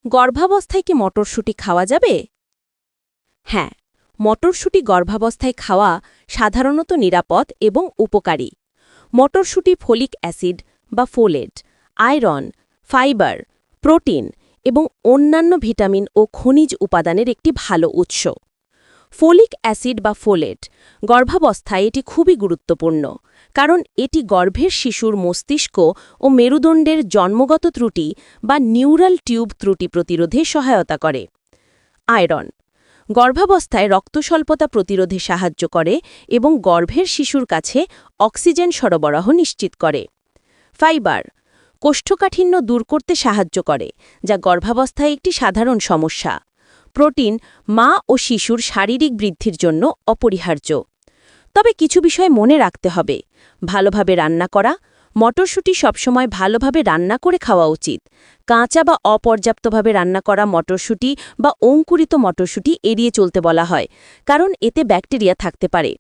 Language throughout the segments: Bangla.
গর্ভাবস্থায় কি মটরশুঁটি খাওয়া যাবে? হ্যাঁ, মটরশুঁটি গর্ভাবস্থায় খাওয়া সাধারণত নিরাপদ এবং উপকারী। মটরশুঁটি ফোলিক অ্যাসিড বা ফোলেট, আয়রন, ফাইবার, প্রোটিন এবং অন্যান্য ভিটামিন ও খনিজ উপাদানের একটি ভালো উৎস। ফোলিক অ্যাসিড বা ফোলেট গর্ভাবস্থায় এটি খুবই গুরুত্বপূর্ণ, কারণ এটি গর্ভের শিশুর মস্তিষ্ক ও মেরুদণ্ডের জন্মগত ত্রুটি বা নিউরাল টিউব ত্রুটি প্রতিরোধে সহায়তা করে। আয়রন গর্ভাবস্থায় রক্তস্বল্পতা প্রতিরোধে সাহায্য করে এবং গর্ভের শিশুর কাছে অক্সিজেন সরবরাহ নিশ্চিত করে। ফাইবার কোষ্ঠকাঠিন্য দূর করতে সাহায্য করে, যা গর্ভাবস্থায় একটি সাধারণ সমস্যা। প্রোটিন মা ও শিশুর শারীরিক বৃদ্ধির জন্য অপরিহার্য। তবে কিছু বিষয় মনে রাখতে হবে। ভালোভাবে রান্না করা মটরশুঁটি সবসময় ভালোভাবে রান্না করে খাওয়া উচিত। কাঁচা বা অপর্যাপ্তভাবে রান্না করা মটরশুঁটি বা অঙ্কুরিত মটরশুঁটি এড়িয়ে চলতে বলা হয়, কারণ এতে ব্যাকটেরিয়া থাকতে পারে।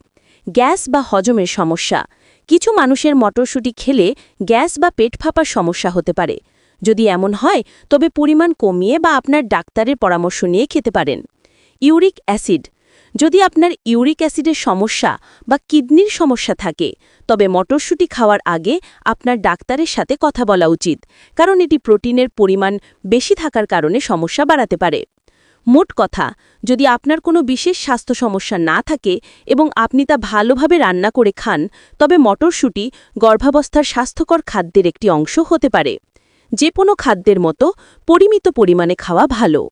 গ্যাস বা হজমের সমস্যা কিছু মানুষের মটরশুঁটি খেলে গ্যাস বা পেট ফাঁপার সমস্যা হতে পারে। যদি এমন হয় তবে পরিমাণ কমিয়ে বা আপনার ডাক্তারের পরামর্শ নিয়ে খেতে পারেন। ইউরিক অ্যাসিড যদি আপনার ইউরিক অ্যাসিডের সমস্যা বা কিডনির সমস্যা থাকে, তবে মটরশুঁটি খাওয়ার আগে আপনার ডাক্তারের সাথে কথা বলা উচিত, কারণ এটি প্রোটিনের পরিমাণ বেশি থাকার কারণে সমস্যা বাড়াতে পারে। মোট কথা, যদি আপনার কোনো বিশেষ স্বাস্থ্য সমস্যা না থাকে এবং আপনি তা ভালোভাবে রান্না করে খান, তবে মটরশুঁটি গর্ভাবস্থার স্বাস্থ্যকর খাদ্যের একটি অংশ হতে পারে। যে কোনো খাদ্যের মতো পরিমিত পরিমাণে খাওয়া ভালো।